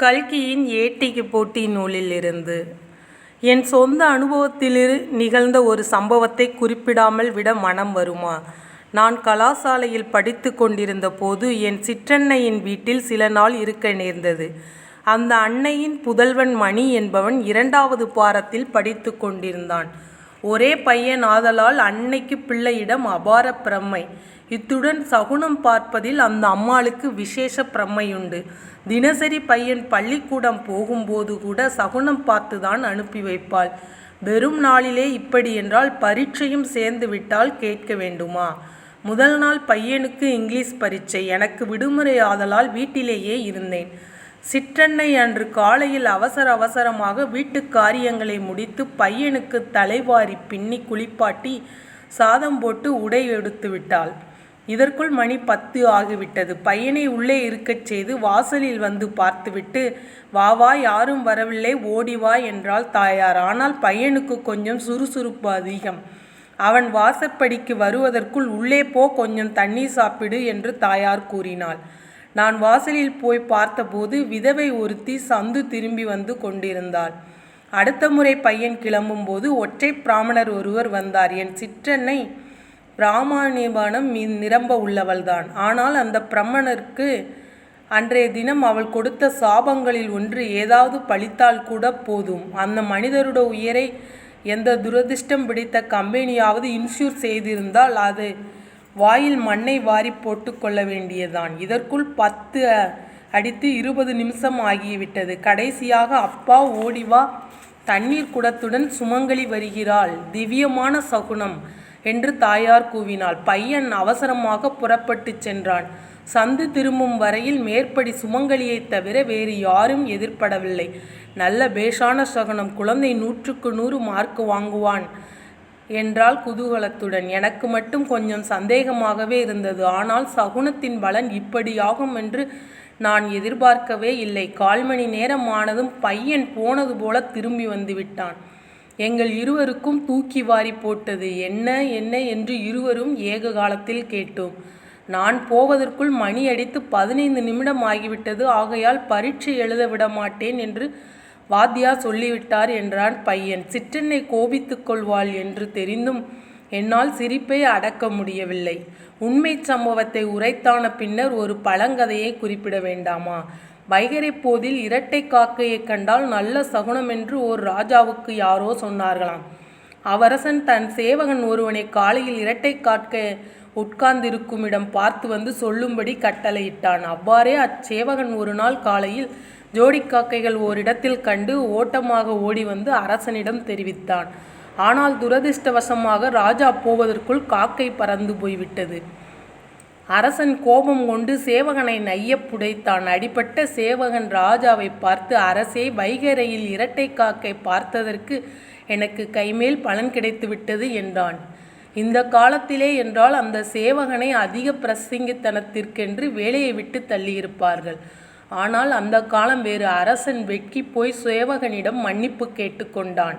கல்கியின் ஏட்டிக்கு போட்டி நூலிலிருந்து என் சொந்த அனுபவத்தில் நிகழ்ந்த ஒரு சம்பவத்தை குறிப்பிடாமல் விட மனம் வருமா? நான் கலாசாலையில் படித்து கொண்டிருந்த போது என் சிற்றன்னையின் வீட்டில் சில நாள் இருக்க நேர்ந்தது. அந்த அன்னையின் புதல்வன் மணி என்பவன் 2வது பாரத்தில் படித்து கொண்டிருந்தான். ஒரே பையன் ஆதலால் அன்னைக்கு பிள்ளையிடம் அபார பிரமை. இத்துடன் சகுனம் பார்ப்பதில் அந்த அம்மாளுக்கு விசேஷ பிரமையுண்டு. தினசரி பையன் பள்ளிக்கூடம் போகும்போது கூட சகுனம் பார்த்துதான் அனுப்பி வைப்பாள். வெறும் நாளிலே இப்படி என்றால் பரீட்சையும் சேர்ந்து விட்டால் கேட்க வேண்டுமா? முதல் நாள் பையனுக்கு இங்கிலீஷ் பரீட்சை. எனக்கு விடுமுறை ஆதலால் வீட்டிலேயே இருந்தேன். சிற்றன்னை அன்று காலையில் அவசரமாக வீட்டு காரியங்களை முடித்து பையனுக்கு தலைவாரி பின்னி குளிப்பாட்டி சாதம் போட்டு உடை எடுத்து விட்டாள். இதற்குள் மணி 10 ஆகிவிட்டது. பையனை உள்ளே இருக்கச் செய்து வாசலில் வந்து பார்த்துவிட்டு, வா யாரும் வரவில்லை, ஓடி வா என்றாள் தாயார். ஆனால் பையனுக்கு கொஞ்சம் சுறுசுறுப்பு அதிகம். அவன் வாசற்படிக்கு வருவதற்குள் உள்ளே போ, கொஞ்சம் தண்ணீர் சாப்பிடு என்று தாயார் கூறினாள். நான் வாசலில் போய் பார்த்தபோது விதவை ஒருத்தி சந்து திரும்பி வந்து கொண்டிருந்தாள். அடுத்த முறை பையன் கிளம்பும்போது ஒற்றை பிராமணர் ஒருவர் வந்தார். என் சிற்றன்னை பிராமணிபானம் நிரம்ப உள்ளவள்தான். ஆனால் அந்த பிராமணருக்கு அன்றைய தினம் அவள் கொடுத்த சாபங்களில் ஒன்று ஏதாவது பழித்தால் கூட போதும், அந்த மனிதருடைய உயிரை எந்த துரதிர்ஷ்டம் பிடித்த கம்பெனியாவது இன்சூர் செய்திருந்தால் அது வாயில் மண்ணை வாரி போட்டு கொள்ள வேண்டியதான். இதற்குள் 10 அடித்து 20 நிமிஷம் ஆகிவிட்டது. கடைசியாக, அப்பா ஓடிவா, தண்ணீர் குடத்துடன் சுமங்கலி வருகிறாள், திவ்யமான சகுனம் என்று தாயார் கூவினாள். பையன் அவசரமாக புறப்பட்டு சென்றான். சந்து திரும்பும் வரையில் மேற்படி சுமங்கலியை தவிர வேறு யாரும் எதிர்படவில்லை. நல்ல பேஷான சகுனம், குழந்தை 100க்கு 100 மார்க் வாங்குவான் என்றால் குதூகலத்துடன். எனக்கு மட்டும் கொஞ்சம் சந்தேகமாகவே இருந்தது. ஆனால் சகுனத்தின் பலன் இப்படியாகும் என்று நான் எதிர்பார்க்கவே இல்லை. 1/4 மணி நேரம் ஆனதும் பையன் போனது போல திரும்பி வந்து விட்டான். எங்கள் இருவருக்கும் தூக்கி வாரி போட்டது. என்ன என்று இருவரும் ஏக காலத்தில் கேட்டோம். நான் போவதற்குள் மணி அடித்து 15 நிமிடம் ஆகிவிட்டது. ஆகையால் பரீட்சை எழுத விட மாட்டேன் என்று வாத்தியார் சொல்லிவிட்டார் என்றான் பையன். சிற்றன்னை கோபித்துக் கொள்வாள் என்று தெரிந்தும் என்னால் சிரிப்பை அடக்க முடியவில்லை. உண்மை சம்பவத்தை உரைத்தான பின்னர் ஒரு பழங்கதையை குறிப்பிட வேண்டாமா? வைகரை போதில் இரட்டை காக்கையை கண்டால் நல்ல சகுனம் என்று ஓர் ராஜாவுக்கு யாரோ சொன்னார்களாம். அவ்வரசன் தன் சேவகன் ஒருவனை காலையில் இரட்டை காக்கை உட்கார்ந்திருக்கும் இடம் பார்த்து வந்து சொல்லும்படி கட்டளையிட்டான். அவ்வாறே அச்சேவகன் ஒரு நாள் காலையில் ஜோடி காக்கைகள் ஓரிடத்தில் கண்டு ஓட்டமாக ஓடி வந்து அரசனிடம் தெரிவித்தான். ஆனால் துரதிர்ஷ்டவசமாக ராஜா போவதற்குள் காக்கை பறந்து போய்விட்டது. அரசன் கோபம் கொண்டு சேவகனை நைய புடைத்தான். அடிபட்ட சேவகன் ராஜாவை பார்த்து, அரசே, வைகரையில் இரட்டை காக்கை பார்த்ததற்கு எனக்கு கைமேல் பலன் கிடைத்து விட்டது என்றான். இந்த காலத்திலே என்றால் அந்த சேவகனை அதிக பிரசங்கித்தனத்திற்கென்று வேலையை விட்டு தள்ளியிருப்பார்கள். ஆனால் அந்த காலம் வேறு. அரசன் வெட்கி போய் சேவகனிடம் மன்னிப்பு கேட்டு கொண்டான்.